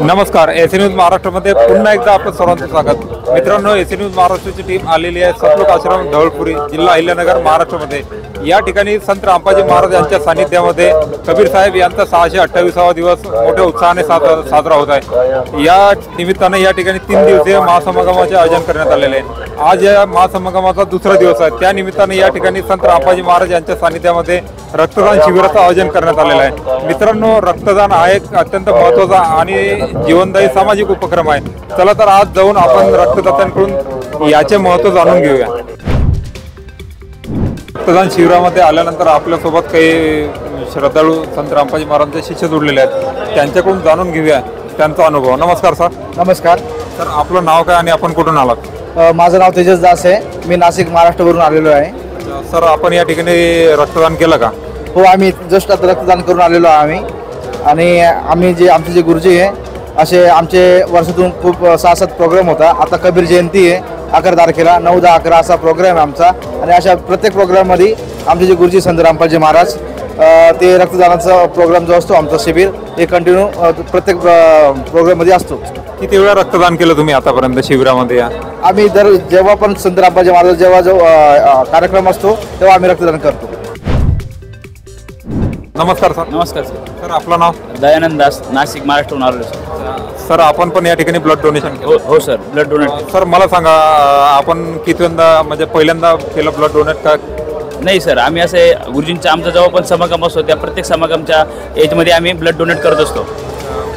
नमस्कार, AC news महाराष्ट्रामध्ये पुन्हा एकदा आपलं सर्वांचं स्वागत। मित्रांनो, एसी न्यूज महाराष्ट्राची टीम आलेली आहे सतलोक आश्रम धवळपुरी, जिल्हा अहिल्यानगर, महाराष्ट्रामध्ये। या ठिकाणी संत रामपाजी महाराज यांच्या सानिध्यामध्ये कबीर साहेब यांचा 628वा दिवस मोठ्या उत्साहाने साजरा होत आहे। या निमित्ताने या ठिकाणी 3 दिवसीय महासमागमाचे आयोजन करण्यात आलेले आहे। आज या महासमागमाचा दुसरा दिवस आहे। त्या निमित्ताने या ठिकाणी संत रामपाजी महाराज यांच्या सानिध्यामध्ये रक्तदान शिबिराचं आयोजन करण्यात आलेलं आहे। मित्रांनो, रक्तदान हा एक अत्यंत महत्त्वाचा आणि जीवनदायी सामाजिक उपक्रम आहे। चला तर आज जाऊन आपण रक्तदात्यांकडून याचे महत्त्व जाणून घेऊया। रक्तदान शिबिरामध्ये आल्यानंतर आपल्यासोबत काही श्रद्धाळू संत रामपाजी महाराजांचे शिष्य जोडलेले आहेत, त्यांच्याकडून जाणून घेऊया त्यांचा अनुभव। नमस्कार सर। नमस्कार सर, आपलं नाव काय आणि आपण कुठून आलात? माझं नाव तेजस दास आहे, मी नाशिक महाराष्ट्रावरून आलेलो आहे। सर, आपण या ठिकाणी रक्तदान केलं का? हो, आम्ही जस्ट आता रक्तदान करून आलेलो आहे आणि आमचे जे गुरुजी आहे असे आमचे वर्षातून खूप 6-7 प्रोग्राम होता। आता कबीर जयंती आहे 11 तारखेला, 9, 10, 11 असा प्रोग्राम आहे आमचा आणि अशा प्रत्येक प्रोग्राममध्ये आमचे जे गुरुजी संत रामपाजी महाराज ते रक्तदानाचा प्रोग्राम जो असतो आमचा शिबिर हे कंटिन्यू प्रत्येक प्रोग्राममध्ये असतो। किती वेळा रक्तदान केलं तुम्ही आतापर्यंत शिबिरामध्ये? आम्ही जेव्हा पण संत रामपाजी महाराज जेव्हा जो कार्यक्रम असतो तेव्हा आम्ही रक्तदान करतो। नमस्कार सर। नमस्कार सर। सर, आपलं नाव? दयानंद दास, नाशिक महाराष्ट्रातून आलो सर। सर, आपण पण या ठिकाणी ब्लड डोनेशन केलं? हो सर, ब्लड डोनेट। सर, मला सांगा, आपण कितव्यांदा म्हणजे पहिल्यांदा केलं ब्लड डोनेट का? नाही सर, आम्ही असे गुरुजींचा आमचा जेव्हा पण समागम असतो त्या प्रत्येक समागमच्या एजमध्ये आम्ही ब्लड डोनेट करत असतो।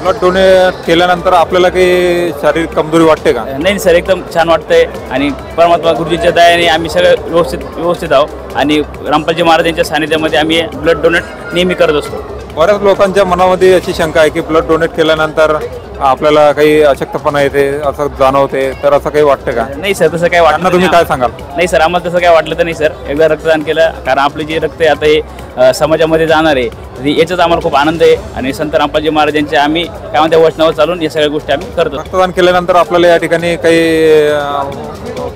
ब्लड डोनेट केल्यानंतर आपल्याला काही शारीरिक कमजोरी वाटते का? नाही सर, एकदम छान वाटतंय आणि परमात्मा गुरुजींच्या दयाने आम्ही सगळं व्यवस्थित आहोत आणि रामपाजी महाराज यांच्या सानिध्यामध्ये आम्ही ब्लड डोनेट नेहमी करत असतो। बऱ्याच लोकांच्या मनामध्ये अशी शंका आहे की ब्लड डोनेट केल्यानंतर आपल्याला काही अशक्तपणा येते असं जाणवते, तर असं काही वाटतं का? नाही सर, तसं काय वाटलं तुम्ही काय सांगाल? नाही सर, आम्हाला तसं काय वाटलं तर नाही सर। एकदा रक्तदान केलं, कारण आपले जे रक्त आहे आता हे समाजामध्ये जाणार आहे, याचाच आम्हाला खूप आनंद आहे आणि संत रामपाजी महाराज यांचे आम्ही काय म्हणते वचनावर चालून या सगळ्या गोष्टी आम्ही करतो। रक्तदान केल्यानंतर आपल्याला या ठिकाणी काही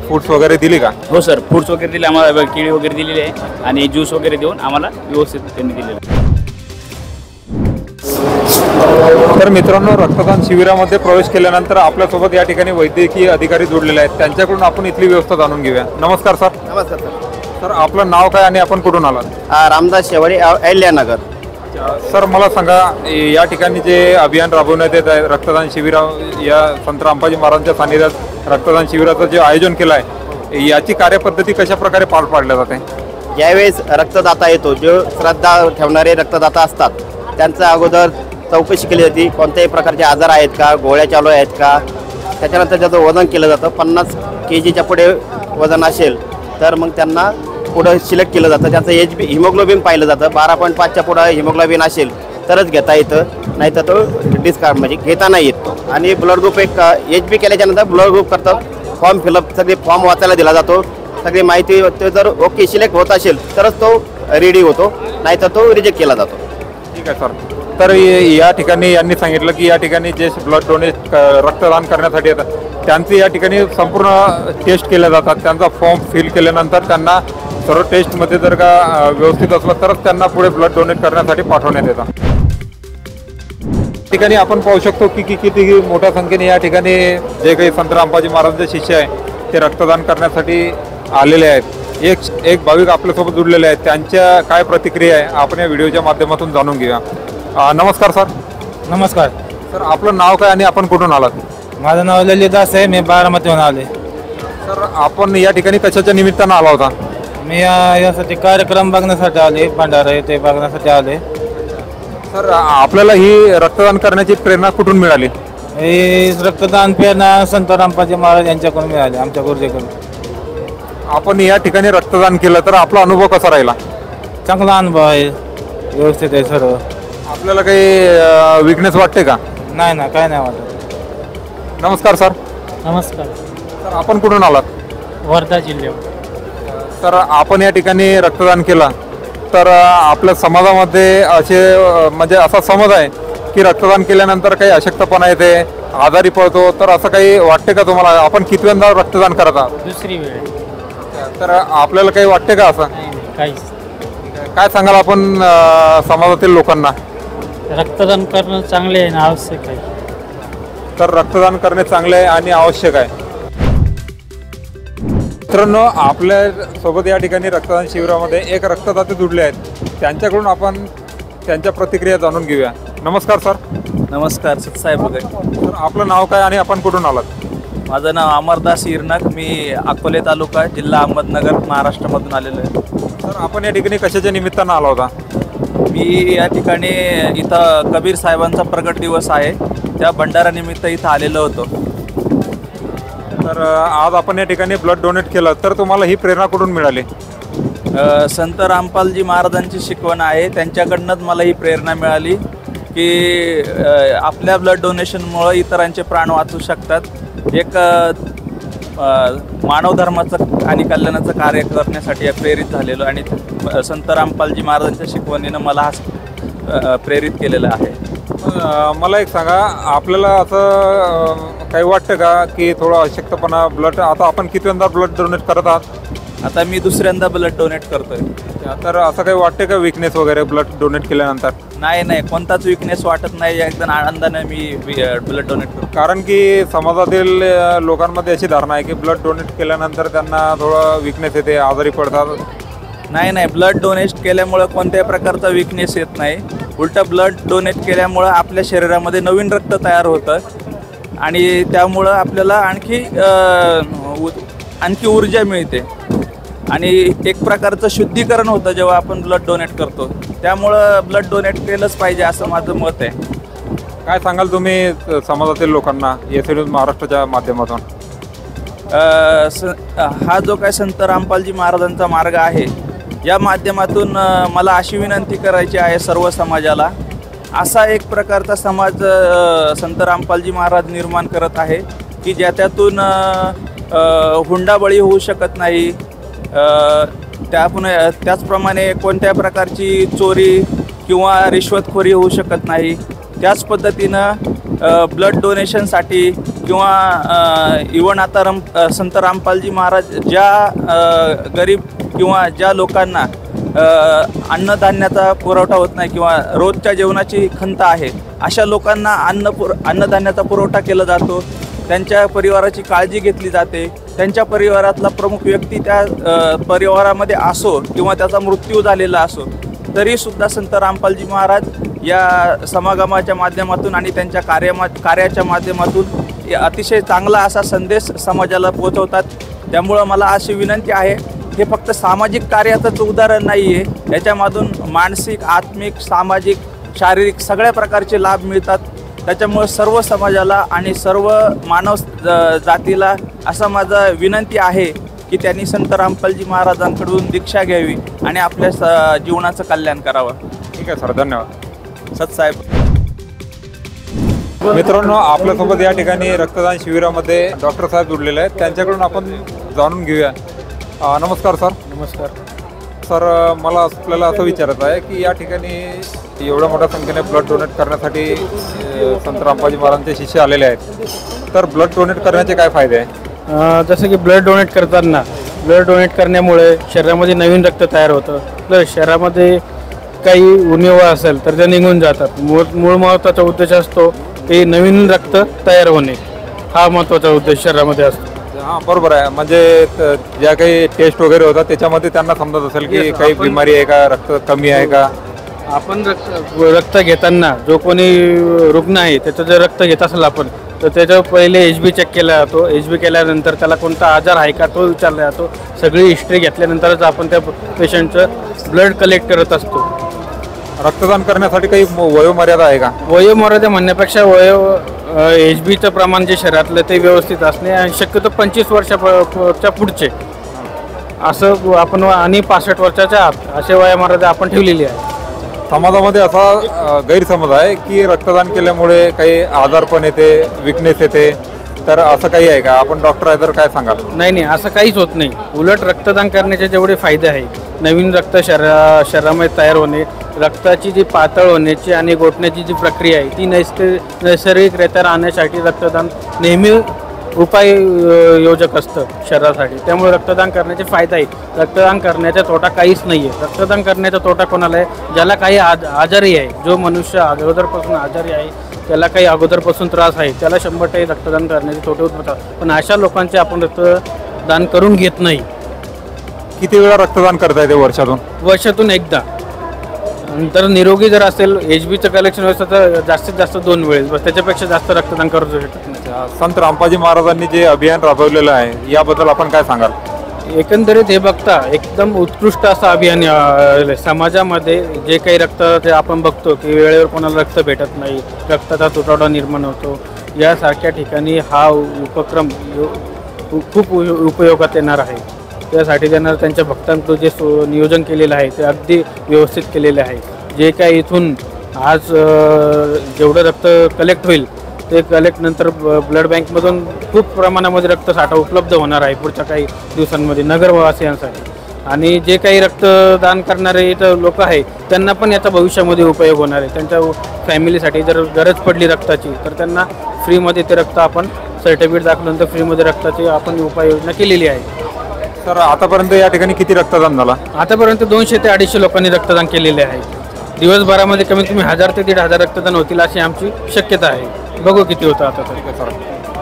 फूड्स वगैरे दिली का? हो सर, फ्रूट्स वगैरे दिले आम्हाला, केळी वगैरे दिलेली आहे आणि ज्यूस वगैरे देऊन आम्हाला व्यवस्थित त्यांनी दिलेलं आहे। तर मित्रांनो, रक्तदान शिबिरामध्ये प्रवेश केल्यानंतर आपल्यासोबत या ठिकाणी वैद्यकीय अधिकारी जोडलेले आहेत, त्यांच्याकडून आपण इथली व्यवस्था जाणून घेऊया। नमस्कार सर। नमस्कार सर। सर, आपलं नाव काय आणि आपण कुठून आलात? रामदास शेवाडी, अहिल्यानगर। सर, मला सांगा, या ठिकाणी जे अभियान राबवण्यात येत आहे रक्तदान शिबिरा, या संत रामपाजी महाराजांच्या सानिध्यात रक्तदान शिबिराचं जे आयोजन केलं आहे, याची कार्यपद्धती कशा प्रकारे पार पाडल्या जाते? ज्यावेळेस रक्तदाता येतो, जो श्रद्धा ठेवणारे रक्तदाता असतात त्यांचा अगोदर चौकशी केली जाते, कोणत्याही प्रकारचे आजार आहेत का, गोळ्या चालू आहेत का। त्याच्यानंतर त्याचं वजन केलं जातं। 50 kgच्या पुढे वजन असेल तर मग त्यांना पुढं सिलेक्ट केलं जातं। त्याचं हिमोग्लोबिन पाहिलं जातं। 12.5च्या पुढं हिमोग्लोबिन असेल तरच घेता येतं, नाही तर तो डिस्कार्ड म्हणजे घेता नाही येत। आणि ब्लड ग्रुप एक HB केल्याच्यानंतर ब्लड ग्रुप करतात, फॉर्म फिलअप सगळे फॉर्म वाचायला दिला जातो, सगळी माहिती तो जर ओके सिलेक्ट होत असेल तरच तो रेडी होतो, नाही तर तो रिजेक्ट केला जातो। ठीक आहे सर। तर या ठिकाणी यांनी सांगितलं की या ठिकाणी जे ब्लड डोनेट रक्तदान करण्यासाठी येतात त्यांचे या ठिकाणी संपूर्ण टेस्ट केल्या जातात। त्यांचा फॉर्म फिल केल्यानंतर त्यांना सर्व टेस्टमध्ये जर का व्यवस्थित असलं तरच त्यांना पुढे ब्लड डोनेट करण्यासाठी पाठवण्यात येतं। ठिकाणी आपण पाहू शकतो की किती मोठ्या संख्येने या ठिकाणी जे काही संत रामपाजी महाराजांचे शिष्य आहे ते रक्तदान करण्यासाठी आलेले आहेत। एक भाविक आपल्यासोबत जुडलेले आहेत, त्यांच्या काय प्रतिक्रिया आहे आपण या व्हिडिओच्या माध्यमातून जाणून घेऊया। नमस्कार सर। नमस्कार सर, आपलं नाव काय आणि आपण कुठून आलात? माझं नाव ललित दास आहे, मी बारामतीहून आले। सर, आपण या ठिकाणी कशाच्या निमित्तानं आला होता? मी यासाठी कार्यक्रम बघण्यासाठी आले, भंडारा येथे बघण्यासाठी आले। सर, आपल्याला ही रक्तदान करण्याची प्रेरणा कुठून मिळाली? हे रक्तदान प्रेरणा संत रामपाजी महाराज यांच्याकडून मिळाले, आमच्या गुरुजीकडून। आपण या ठिकाणी रक्तदान केलं तर आपला अनुभव कसा राहिला? चांगला अनुभव आहे, व्यवस्थित आहे सर्व। आपल्याला काही विकनेस वाटते का? नाही ना, काय नाही वाटत। नमस्कार सर। नमस्कार सर, आपण कुठून आलात? वर्धा जिल्ह्यावर। तर आपण या ठिकाणी रक्तदान केलं तर आपल्या समाजामध्ये असे म्हणजे असा समज आहे की रक्तदान केल्यानंतर काही अशक्तपणा येते, आजारी पडतो, तर असं काही वाटते का तुम्हाला? आपण कितव्यांदा रक्तदान करत आहात? दुसरी वेळ। तर आपल्याला काही वाटते का असं? काहीच। काय सांगाल आपण समाजातील लोकांना? रक्तदान करणं चांगले आहे ना, आवश्यक आहे। तर रक्तदान करणे चांगले आहे आणि आवश्यक आहे. मित्रांनो, आपल्या सोबत या ठिकाणी रक्तदान शिबिरामध्ये एक रक्तदाते जुडले आहेत. त्यांच्याकडून आपण त्यांच्या प्रतिक्रिया जाणून घेऊया. नमस्कार सर. नमस्कार साहेब वगैरे. सर, आपलं नाव काय आणि आपण कुठून आलात? माझं नाव अमरदास इरनक. मी अकोले तालुका, जिल्हा अहमदनगर, महाराष्ट्रामधून आलेलो आहे. सर, आपण या ठिकाणी कशाच्या निमित्तानं आला होता? मी या ठिकाणी इथं कबीर साहेबांचा प्रगट दिवस आहे, त्या भंडारानिमित्त इथं आलेलो होतो. तर आज आपण या ठिकाणी ब्लड डोनेट केलं, तर तुम्हाला ही प्रेरणा कुठून मिळाली? संत रामपालजी महाराजांची शिकवण आहे, त्यांच्याकडनंच मला ही प्रेरणा मिळाली की आपल्या ब्लड डोनेशनमुळं इतरांचे प्राण वाचू शकतात. एक मानव धर्माचं आणि कल्याणाचं कार्य करण्यासाठी प्रेरित झालेलो आणि संत रामपालजी महाराजांच्या शिकवणीनं मला हा प्रेरित केलेलं आहे. मला एक सांगा, आपल्याला असं काही वाटतं का की थोडं अशक्तपणा ब्लड, आता आपण कितव्यांदा ब्लड डोनेट करत आहात? आता मी दुसऱ्यांदा ब्लड डोनेट करतोय. तर असं काही वाटते का विकनेस वगैरे ब्लड डोनेट केल्यानंतर? नाही, कोणताच विकनेस वाटत नाही. एकदम आनंदाने मी ब्लड डोनेट करतो. कारण की समाजातील लोकांमध्ये अशी धारणा आहे की ब्लड डोनेट केल्यानंतर त्यांना थोडं विकनेस येते, आजारी पडतात. नाही, ब्लड डोनेट केल्यामुळं कोणत्याही प्रकारचा विकनेस येत नाही. उलटं ब्लड डोनेट केल्यामुळं आपल्या शरीरामध्ये नवीन रक्त तयार होतं आणि त्यामुळं आपल्याला आणखी ऊर्जा मिळते आणि एक प्रकारचं शुद्धीकरण होतं जेव्हा आपण ब्लड डोनेट करतो. त्यामुळं ब्लड डोनेट केलंच पाहिजे असं माझं मत आहे. काय सांगाल तुम्ही समाजातील लोकांना एस न्यूज महाराष्ट्राच्या माध्यमातून? हा जो काय संत रामपालजी महाराजांचा मार्ग आहे, या माध्यमातून मला अशी विनंती करायची आहे सर्व समाजाला. असा एक प्रकारचा समाज संत रामपालजी महाराज निर्माण करत आहे की ज्याच्यातून हुंडाबळी होऊ शकत नाही, त्याचप्रमाणे कोणत्या प्रकारची चोरी किंवा रिश्वतखोरी होऊ शकत नाही. त्याच पद्धतीनं ब्लड डोनेशनसाठी किंवा इवन आता संत रामपालजी महाराज ज्या गरीब किंवा ज्या लोकांना अन्नधान्याचा पुरवठा होत नाही किंवा रोजच्या जेवणाची खंत आहे, अशा लोकांना अन्नधान्याचा पुरवठा केला जातो. त्यांच्या परिवाराची काळजी घेतली जाते. त्यांच्या परिवारातला प्रमुख व्यक्ती त्या परिवारामध्ये असो किंवा त्याचा मृत्यू झालेला असो, तरीसुद्धा संत रामपालजी महाराज या समागमाच्या माध्यमातून आणि त्यांच्या कार्याच्या माध्यमातून अतिशय चांगला असा संदेश समाजाला पोहोचवतात. त्यामुळं मला अशी विनंती आहे, हे फक्त सामाजिक कार्याचंच उदाहरण नाही आहे, याच्यामधून मानसिक, आत्मिक, सामाजिक, शारीरिक सगळ्या प्रकारचे लाभ मिळतात. त्याच्यामुळे सर्व समाजाला आणि सर्व मानव जातीला असं माझं विनंती आहे की त्यांनी संत रामपालजी महाराजांकडून दीक्षा घ्यावी आणि आपल्या जीवनाचं कल्याण करावं. ठीक आहे सर, धन्यवाद. सतसाहेब. मित्रांनो, आपल्यासोबत या ठिकाणी रक्तदान शिबिरामध्ये डॉक्टर साहेब जुडलेले आहेत. त्यांच्याकडून आपण जाणून घेऊया. नमस्कार सर. नमस्कार सर, मला आपल्याला असं विचारायचं आहे की या ठिकाणी एवढ्या मोठ्या संख्येने ब्लड डोनेट करण्यासाठी संत रामपालजी महाराजांचे शिष्य आलेले आहेत, तर ब्लड डोनेट करण्याचे काय फायदे आहे? जसं की ब्लड डोनेट करताना ब्लड डोनेट करण्यामुळे शरीरामध्ये नवीन रक्त तयार होतं. प्लस शरीरामध्ये काही उणिवा असेल तर ते निघून जातात. मूळ महत्त्वाचा उद्देश असतो की नवीन रक्त तयार होणे, हा महत्त्वाचा उद्देश शरीरामध्ये असतो. हां, बरोबर आहे. म्हणजे ज्या काही टेस्ट वगैरे होतात त्याच्यामध्ये त्यांना समजत असेल की काही बिमारी आहे का, रक्त कमी आहे का. आपण रक्त घेताना जो कोणी रुग्ण आहे त्याचं जर रक्त घेत असेल आपण, तर त्याचं पहिले HB चेक केला जातो. HB केल्यानंतर त्याला कोणता आजार आहे का तो विचारला जातो. सगळी हिस्ट्री घेतल्यानंतरच आपण त्या पेशंटचं ब्लड कलेक्ट करत असतो. रक्तदान करण्यासाठी काही वयोमर्यादा आहे का? वयोमर्यादा म्हणण्यापेक्षा HBचं प्रमाण जे शरीरातलं ते व्यवस्थित असणे आणि शक्यतो 25 वर्षाच्या पुढचे असं आपण आणि 65 वर्षाच्या आत असे वयोमर्यादा आपण ठेवलेली आहे. समाजामध्ये असा गैरसमज आहे की रक्तदान केल्यामुळे काही आजारपण येते, विकनेस येते, तर असं काही आहे का? आपण डॉक्टर आहे तर काय सांगाल? नाही, असं काहीच होत नाही. उलट रक्तदान करण्याचे जेवढे फायदे आहे, नवीन रक्त शरीरामध्ये तयार होणे, रक्ताची जी पातळ होण्याची आणि गोठण्याची जी प्रक्रिया आहे ती नैसर्गिकरित्या राहण्यासाठी रक्तदान नेहमी उपाय योजक असतं शरीरासाठी. त्यामुळे रक्तदान करण्याचे फायदा आहे. रक्तदान करण्याचा तोटा काहीच नाही आहे. रक्तदान करण्याचा तोटा कोणाला आहे? ज्याला काही आजारी आहे, जो मनुष्य अगोदरपासून आजारी आहे त्याला काही अगोदरपासून त्रास आहे त्याला 100% रक्तदान करण्याचे छोटे होतात, पण अशा लोकांचे आपण रक्तदान करून घेत नाही. किती वेळा रक्तदान करता येते वर्षातून? वर्षातून एकदा. नंतर निरोगी जर असेल HBचं कलेक्शन व्यवस्था तर जास्तीत जास्त 2 वेळेस, बस त्याच्यापेक्षा जास्त रक्तदान करू शकत नाही. संत रामपाजी महाराजांनी जे अभियान राबवलेलं आहे याबद्दल आपण काय सांगाल? एकंदरीत हे बघता एकदम उत्कृष्ट असं अभियान समाजामध्ये जे काही रक्त ते आपण बघतो की वेळेवर कोणाला रक्त भेटत नाही, रक्ताचा तुटवडा निर्माण होतो, यासारख्या ठिकाणी हा उपक्रम खूप उपयोगात येणार आहे. त्यासाठी त्यांना त्यांच्या भक्तांचं जे नियोजन केलेलं आहे ते अगदी व्यवस्थित केलेले आहे. जे काही इथून आज जेवढं रक्त कलेक्ट होईल ते कलेक्ट नंतर ब्लड बँकमधून खूप प्रमाणामध्ये रक्तसाठा उपलब्ध होणार आहे पुढच्या काही दिवसांमध्ये नगरवासियांसाठी. आणि जे काही रक्तदान करणारे इथं लोक आहे त्यांना पण याचा भविष्यामध्ये उपयोग होणार आहे. त्यांच्या फॅमिलीसाठी जर गरज पडली रक्ताची तर त्यांना फ्रीमध्ये ते रक्त आपण सर्टिफिकेट दाखवल्यानंतर फ्रीमध्ये रक्ताची आपण उपाययोजना केलेली आहे. सर आतापर्यंत या ठिकाणी किती रक्तदान झाला? आतापर्यंत 200 ते 250 लोकांनी रक्तदान केलेले आहे. दिवसभरामध्ये कमीत कमी 1000 ते 1500 रक्तदान होतील अशी आमची शक्यता आहे. बघू किती होतं आता तर.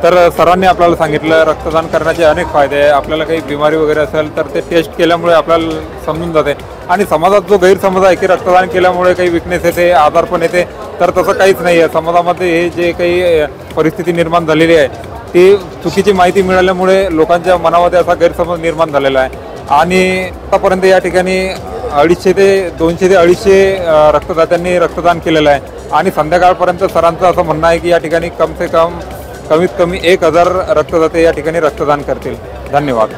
तर सरांनी आपल्याला सांगितलं रक्तदान करण्याचे अनेक फायदे आहे. आपल्याला काही बिमारी वगैरे असेल तर ते टेस्ट केल्यामुळे आपल्याला समजून जाते. आणि समाजात जो गैरसमज आहे की रक्तदान केल्यामुळे काही विकनेस येते, आजार पण येते, तर तसं काहीच नाही आहे. समाजामध्ये हे जे काही परिस्थिती निर्माण झालेली आहे ती चुकीची माहिती मिळाल्यामुळे लोकांच्या मनामध्ये असा गैरसमज निर्माण झालेला आहे. आणि आतापर्यंत या ठिकाणी 200 ते 250 रक्तदात्यांनी रक्तदान केलेलं आहे. आणि संध्याकाळपर्यंत सरांचं असं म्हणणं आहे की या ठिकाणी कमीत कमी 1000 रक्तदाते या ठिकाणी रक्तदान करतील. धन्यवाद.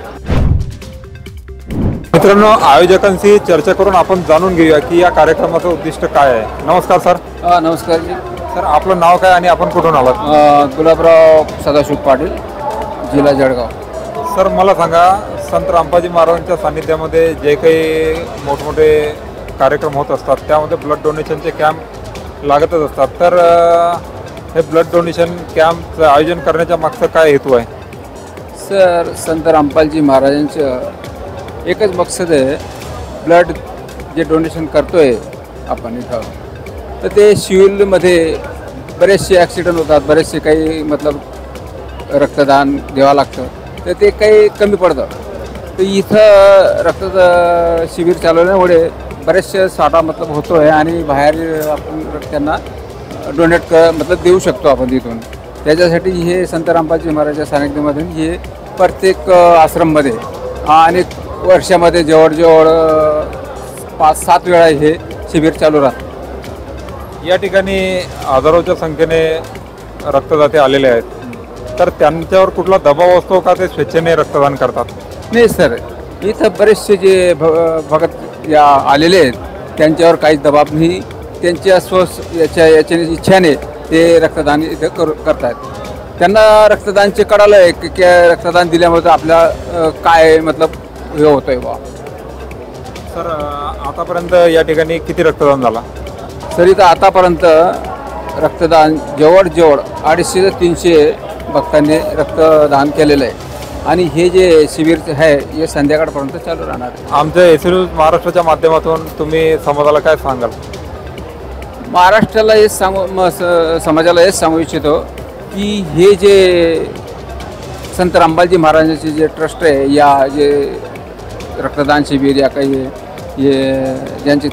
मित्रांनो, आयोजकांशी चर्चा करून आपण जाणून घेऊया की या कार्यक्रमाचं उद्दिष्ट काय आहे. नमस्कार सर. नमस्कार जी. सर आपलं नाव काय आणि आपण कुठून आलात? गुलाबराव सदाशिव पाटील, जिल्हा जळगाव. सर मला सांगा, संत रामपाजी महाराजांच्या सानिध्यामध्ये जे काही मोठमोठे कार्यक्रम होत असतात त्यामध्ये ब्लड डोनेशनचे कॅम्प लागतच असतात, तर हे ब्लड डोनेशन कॅम्पचं आयोजन करण्याच्या मागचा काय हेतू आहे? सर, संत रामपालजी महाराजांचं एकच मकसद आहे, ब्लड जे डोनेशन करतोय आपण इथं, तर ते सिव्हिलमध्ये बरेचसे ॲक्सिडेंट होतात, बरेचसे काही रक्तदान द्यावं लागतं, तर ते काही कमी पडतं. तर इथं शिबिर चालवण्यामुळे बरेचसे साठा होतो आहे आणि बाहेर आपण त्यांना डोनेट देऊ शकतो आपण तिथून. त्याच्यासाठी हे संत रामपालजी महाराजांच्या सानिध्यामध्ये हे प्रत्येक आश्रममध्ये आणि वर्षामध्ये जवळजवळ 5-7 वेळा हे शिबिर चालू राहतं. या ठिकाणी हजारोच्या संख्येने रक्तदाते आलेले आहेत, तर त्यांच्यावर कुठला दबाव असतो का ते स्वेच्छेने रक्तदान करतात? नाही सर, इथं बरेचसे जे भगत या आलेले आहेत त्यांच्यावर काहीच दबाव नाही. त्यांच्या याच्या इच्छाने ते रक्तदान इथं करतात. त्यांना रक्तदानचे कळालं आहे की रक्तदान दिल्यामुळे आपल्या काय हे होतं आहे बा. सर आतापर्यंत या ठिकाणी किती रक्तदान झाला? सर इथं आतापर्यंत रक्तदान जवळजवळ 250 ते 300 भक्तांनी रक्तदान केलेलं आहे आणि हे जे शिबिर आहे हे संध्याकाळपर्यंत चालू राहणार आहे. आमच्या एस न्यूज महाराष्ट्राच्या माध्यमातून तुम्ही समाजाला काय सांगाल? महाराष्ट्राला हेच समाजाला हेच सांगू इच्छितो की हे जे संत रामपालजी महाराजांचे जे ट्रस्ट आहे, या जे रक्तदान शिबिर या काही ज्यांचे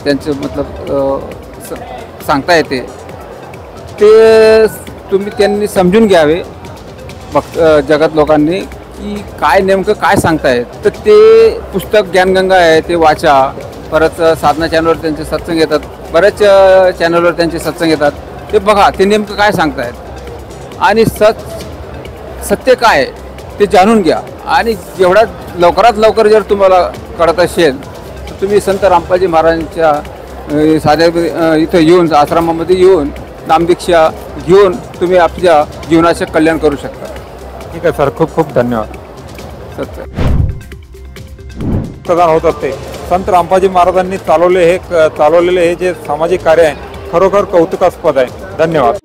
सांगता येते ते त्यांनी समजून घ्यावे जगत लोकांनी की काय नेमकं काय सांगतायत. तर ते पुस्तक ज्ञानगंगा आहे ते वाचा. परत साधना चॅनलवर त्यांचे सत्संग येतात, बऱ्याच चॅनलवर त्यांचे सत्संग येतात, ते बघा ते नेमकं काय सांगतायत आणि सत्य काय आहे ते जाणून घ्या. आणि जेवढा लवकरात लवकर जर तुम्हाला कळत असेल तर तुम्ही संत रामपालजी महाराजांच्या साध्या इथं येऊन आश्रमामध्ये येऊन नामदीक्षा घेऊन तुम्ही आपल्या जीवनाचे कल्याण करू शकता. ठीक आहे सर, खूप खूप धन्यवाद. सत्य रक्तदान होत असते. संत रामपाजी महाराजांनी चालवलेले हे जे सामाजिक कार्य आहे खरोखर कौतुकास्पद आहे. धन्यवाद.